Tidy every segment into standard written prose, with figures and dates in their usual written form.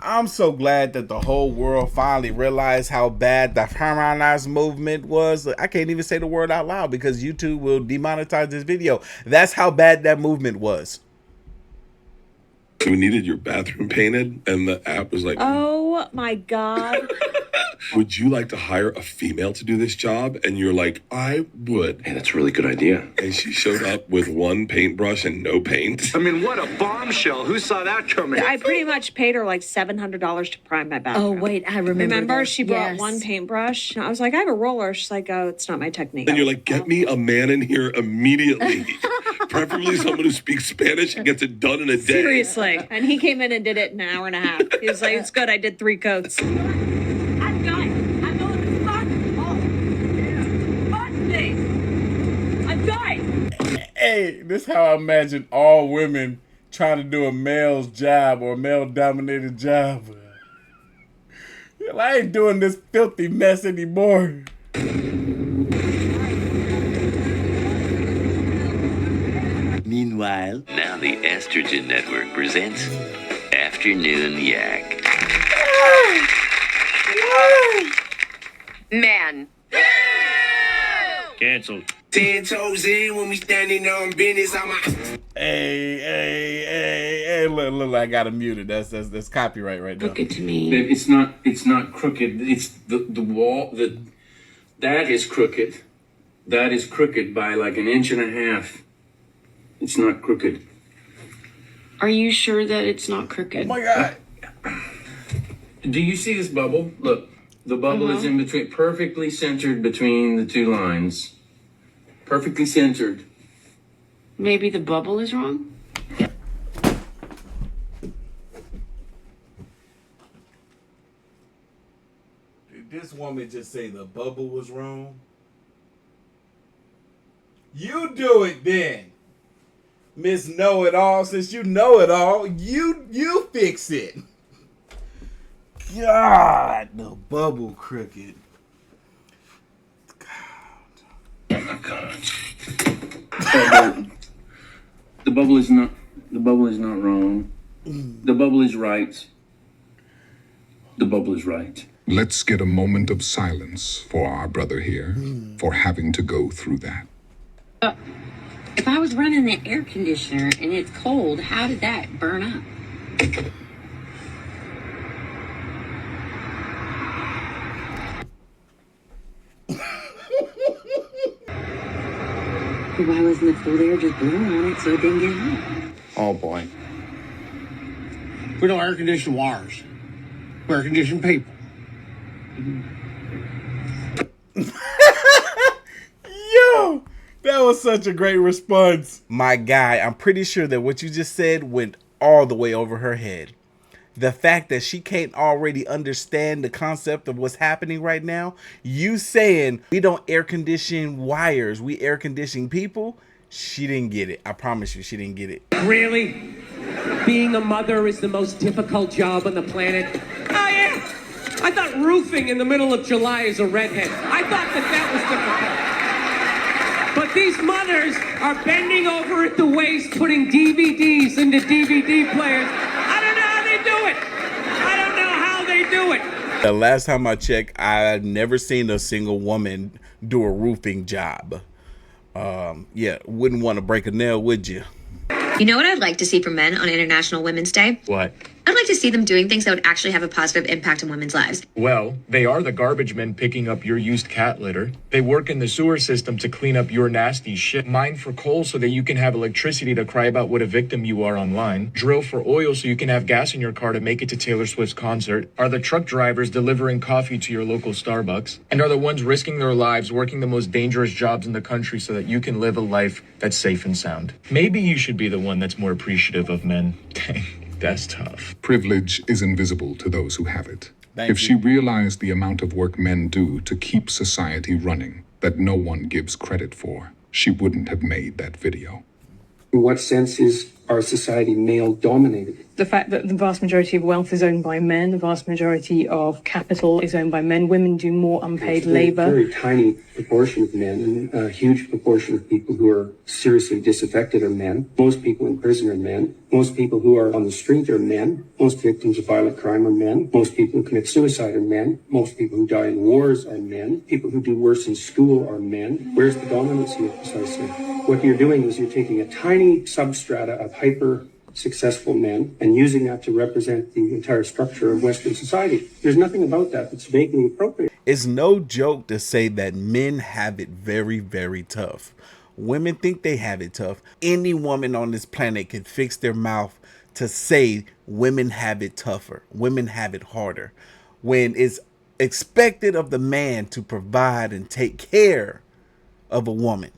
I'm so glad that the whole world finally realized how bad the feminist movement was. I can't even say the word out loud because YouTube will demonetize this video. That's how bad that movement was. We needed your bathroom painted, and the app was like, oh my God. would you like to hire a female to do this job? And you're like, I would. Hey, that's a really good idea. And she showed up with one paintbrush and no paint. I mean, what a bombshell. Who saw that coming? I pretty much paid her like $700 to prime my bathroom. Oh, wait, I remember. She brought one paintbrush. I was like, I have a roller. She's like, oh, it's not my technique. And you're like, get me a man in here immediately. Preferably someone who speaks Spanish and gets it done in a day. Seriously. And he came in and did it in an hour and a half. He was like, it's good. I did 3 coats. I'm dying. I'm going to fuck. Oh, fuck this. I'm dying. Hey, this is how I imagine all women trying to do a male's job or a male-dominated job. I ain't doing this filthy mess anymore. Meanwhile, now the Estrogen Network presents Afternoon Yak. Man. Cancelled. 10 toes in when we standing on business. Hey, look, I gotta mute it. That's copyright right now. Look it to me. Babe, it's not crooked. It's the wall that is crooked. That is crooked by like 1.5 inches. It's not crooked. Are you sure that it's not crooked? Oh my God. Do you see this bubble? Look, the bubble is in between, perfectly centered between the 2 lines. Perfectly centered. Maybe the bubble is wrong? Did this woman just say the bubble was wrong? You do it then. Miss Know-It-All, since you know it all, you fix it. God, the bubble crooked. Oh, God. The bubble is not wrong. The bubble is right. The bubble is right. Let's get a moment of silence for our brother here for having to go through that. If I was running the air conditioner and it's cold, how did that burn up? Why wasn't the cold air just blowing on it so it didn't get hot? Oh, boy. We don't air condition wires. We air condition people. Yo, that was such a great response. My guy, I'm pretty sure that what you just said went all the way over her head. The fact that she can't already understand the concept of what's happening right now, you saying we don't air condition wires, we air condition people, she didn't get it. I promise you, she didn't get it. Really? Being a mother is the most difficult job on the planet? Oh, yeah. I thought roofing in the middle of July is a redhead. I thought that was difficult. But these mothers are bending over at the waist, putting DVDs into DVD players. I don't know how they do it. I don't know how they do it. The last time I checked, I've never seen a single woman do a roofing job. Yeah, wouldn't want to break a nail, would you? You know what I'd like to see from men on International Women's Day? What? I'd like to see them doing things that would actually have a positive impact on women's lives. Well, they are the garbage men picking up your used cat litter. They work in the sewer system to clean up your nasty shit. Mine for coal so that you can have electricity to cry about what a victim you are online. Drill for oil so you can have gas in your car to make it to Taylor Swift's concert. Are the truck drivers delivering coffee to your local Starbucks. And are the ones risking their lives working the most dangerous jobs in the country so that you can live a life that's safe and sound. Maybe you should be the one that's more appreciative of men. Dang. That's tough. Privilege is invisible to those who have it. Thank you. She realized the amount of work men do to keep society running that no one gives credit for, she wouldn't have made that video. In what sense is our society male-dominated? the fact that the vast majority of wealth is owned by men, the vast majority of capital is owned by men. Women do more unpaid labor. Very tiny proportion of men, and a huge proportion of people who are seriously disaffected are men. Most people in prison are men. Most people who are on the street are men. Most victims of violent crime are men. Most people who commit suicide are men. Most people who die in wars are men. People who do worse in school are men. Where's the dominance here precisely? What you're doing is you're taking a tiny substrata of hyper successful men and using that to represent the entire structure of Western society. There's nothing about that that's vaguely appropriate. It's no joke to say that men have it very, very tough. Women think they have it tough. Any woman on this planet can fix their mouth to say women have it tougher. Women have it harder. When it's expected of the man to provide and take care of a woman.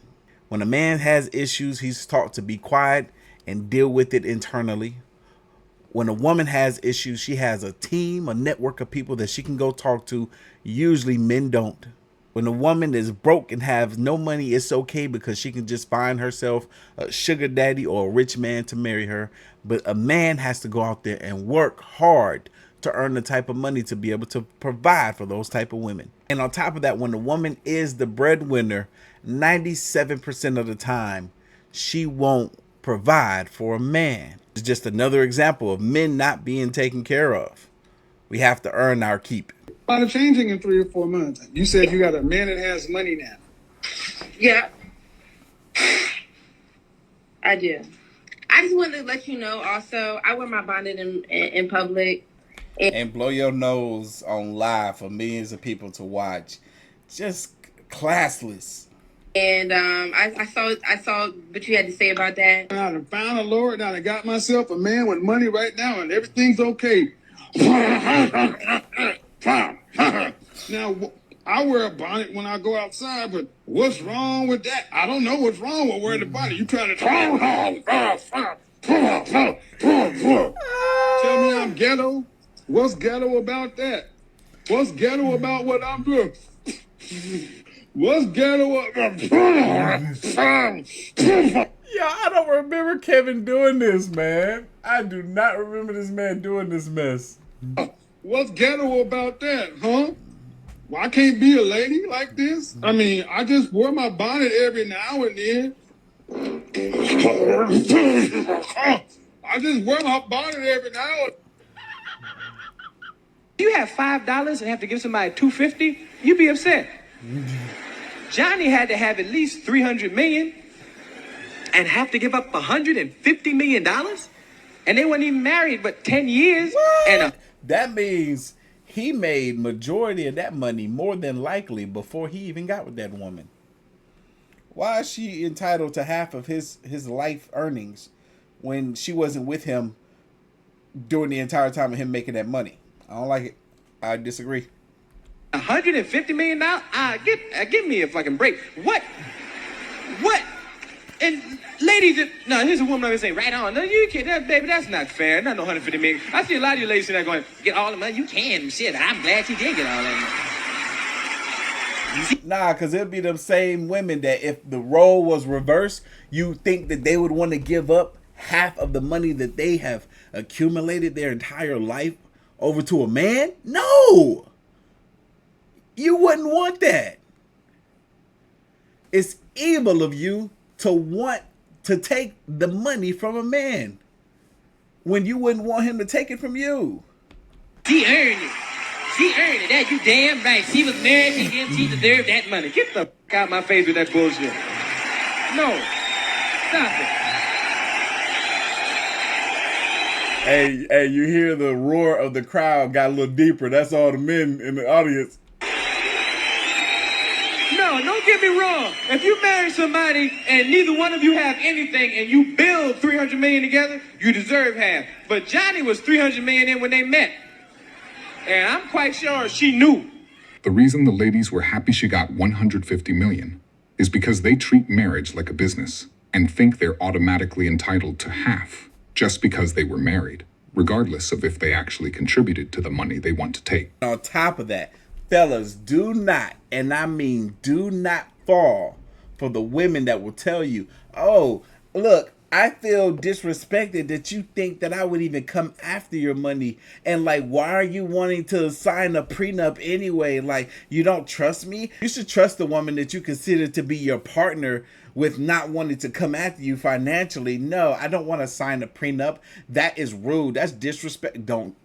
When a man has issues, he's taught to be quiet and deal with it internally. When a woman has issues, she has a team, a network of people that she can go talk to. Usually men don't. When a woman is broke and has no money, it's okay because she can just find herself a sugar daddy or a rich man to marry her. But a man has to go out there and work hard to earn the type of money to be able to provide for those type of women. And on top of that, when the woman is the breadwinner, 97% of the time, she won't provide for a man. It's just another example of men not being taken care of. We have to earn our keep. A lot of changing in 3 or 4 months. You said you got a man that has money now. Yeah, I do. I just wanted to let you know also, I wear my bonnet in public. And blow your nose on live for millions of people to watch. Just classless. And I saw what you had to say about that. I done found the Lord, and I got myself a man with money right now, and everything's okay. Now, I wear a bonnet when I go outside, but what's wrong with that? I don't know what's wrong with wearing the bonnet. You trying to tell me I'm ghetto? What's ghetto about that? What's ghetto about what I'm doing? What's ghetto about? Yeah, I don't remember Kevin doing this, man. I do not remember this man doing this mess. What's ghetto about that, huh? Well, I can't be a lady like this. I mean, I just wear my bonnet every now and then. I just wear my bonnet every now and then. You have $5 and have to give somebody $250, you'd be upset. Johnny had to have at least $300 million and have to give up $150 million, and they weren't even married but 10 years. What? And that means he made majority of that money more than likely before he even got with that woman. Why is she entitled to half of his life earnings when she wasn't with him during the entire time of him making that money? I don't like it. I disagree. $150 million? Give me a fucking break. What? And ladies, no, here's a woman I'm gonna say right on. No, you can't, baby, that's not fair. Not no $150 million. I see a lot of you ladies sitting there going, get all the money you can. Shit, I'm glad she did get all that money. Nah, because it'd be them same women that if the role was reversed, you think that they would want to give up half of the money that they have accumulated their entire life over to a man? No! You wouldn't want that. It's evil of you to want to take the money from a man when you wouldn't want him to take it from you. She earned it. She earned it. That you damn right. She was married to him. She deserved that money. Get the fuck out of my face with that bullshit. No. Stop it. Hey, you hear the roar of the crowd got a little deeper. That's all the men in the audience. No, don't get me wrong. If you marry somebody and neither one of you have anything and you build $300 million together, you deserve half. But Johnny was $300 million in when they met. And I'm quite sure she knew. The reason the ladies were happy she got $150 million is because they treat marriage like a business and think they're automatically entitled to half just because they were married, regardless of if they actually contributed to the money they want to take. On top of that, fellas, do not, and I mean do not fall for the women that will tell you, oh, look, I feel disrespected that you think that I would even come after your money. And like, why are you wanting to sign a prenup anyway? Like, you don't trust me? You should trust the woman that you consider to be your partner with not wanting to come after you financially. No, I don't want to sign a prenup. That is rude. That's disrespect. Don't.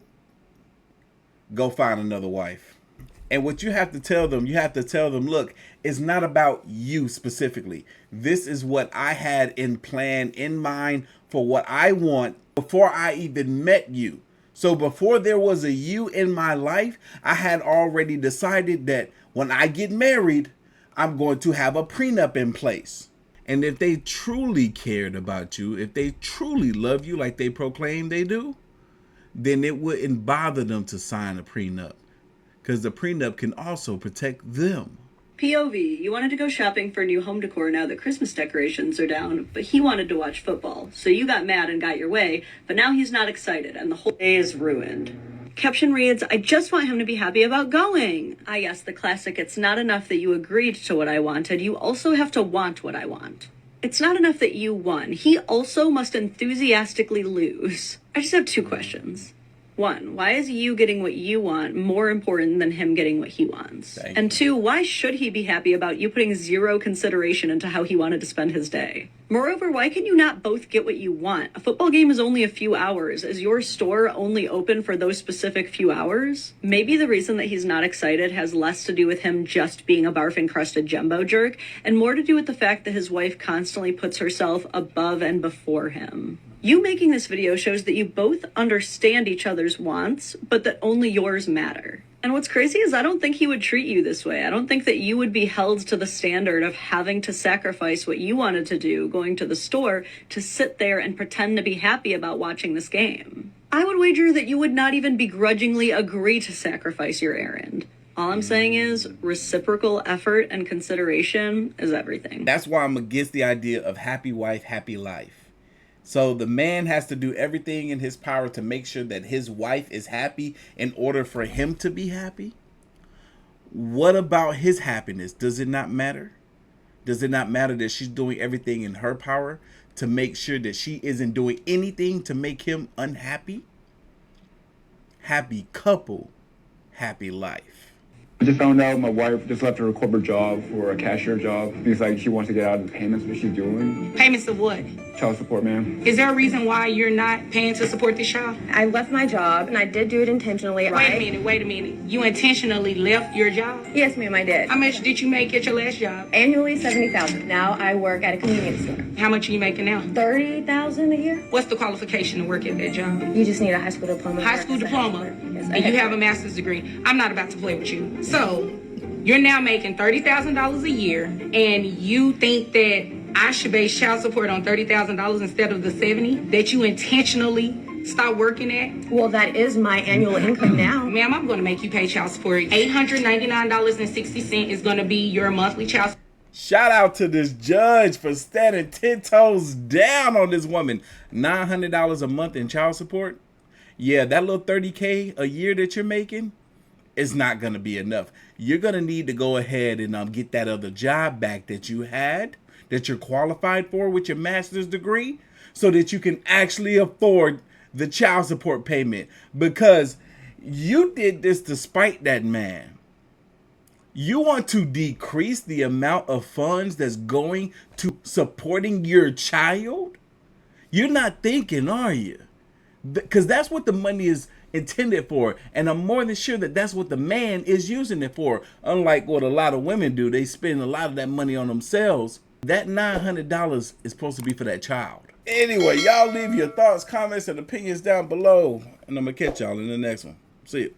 Go find another wife. And what you have to tell them, look, it's not about you specifically. This is what I had in plan, in mind for what I want before I even met you. So before there was a you in my life, I had already decided that when I get married, I'm going to have a prenup in place. And if they truly cared about you, if they truly love you like they proclaim they do, then it wouldn't bother them to sign a prenup. Because the prenup can also protect them. POV, you wanted to go shopping for new home decor now that Christmas decorations are down, but he wanted to watch football. So you got mad and got your way, but now he's not excited and the whole day is ruined. Caption reads, I just want him to be happy about going. Ah yes, the classic, it's not enough that you agreed to what I wanted, you also have to want what I want. It's not enough that you won, he also must enthusiastically lose. I just have 2 questions. 1, why is you getting what you want more important than him getting what he wants? And 2, why should he be happy about you putting 0 consideration into how he wanted to spend his day? Moreover, why can you not both get what you want? A football game is only a few hours. Is your store only open for those specific few hours? Maybe the reason that he's not excited has less to do with him just being a barf-encrusted jumbo jerk, and more to do with the fact that his wife constantly puts herself above and before him. You making this video shows that you both understand each other's wants, but that only yours matter. And what's crazy is I don't think he would treat you this way. I don't think that you would be held to the standard of having to sacrifice what you wanted to do, going to the store, to sit there and pretend to be happy about watching this game. I would wager that you would not even begrudgingly agree to sacrifice your errand. All I'm saying is reciprocal effort and consideration is everything. That's why I'm against the idea of happy wife, happy life. So the man has to do everything in his power to make sure that his wife is happy in order for him to be happy. What about his happiness? Does it not matter? Does it not matter that she's doing everything in her power to make sure that she isn't doing anything to make him unhappy? Happy couple, happy life. I just found out my wife just left her corporate job for a cashier job. It's like she wants to get out of the payments that she's doing. Payments of what? Child support, ma'am. Is there a reason why you're not paying to support this child? I left my job, and I did do it intentionally. Wait a minute. You intentionally left your job? Yes, ma'am, I did. How much did you make at your last job? Annually, $70,000. Now I work at a convenience store. How much are you making now? $30,000 a year. What's the qualification to work at that job? You just need a high school diploma. High school diploma, and you have a master's degree. I'm not about to play with you. So, you're now making $30,000 a year, and you think that I should base child support on $30,000 instead of the $70,000 that you intentionally stop working at? Well, that is my annual income now. Ma'am, I'm going to make you pay child support. $899.60 is going to be your monthly child support. Shout out to this judge for standing 10 toes down on this woman. $900 a month in child support? Yeah, that little $30K a year that you're making is not going to be enough. You're going to need to go ahead and get that other job back that you had, that you're qualified for with your master's degree, so that you can actually afford the child support payment, because you did this to spite that man. You want to decrease the amount of funds that's going to supporting your child? You're not thinking, are you? Because that's what the money is intended for, and I'm more than sure that that's what the man is using it for. Unlike what a lot of women do, they spend a lot of that money on themselves. That $900 is supposed to be for that child. Anyway, y'all leave your thoughts, comments, and opinions down below, and I'm gonna catch y'all in the next one. See you.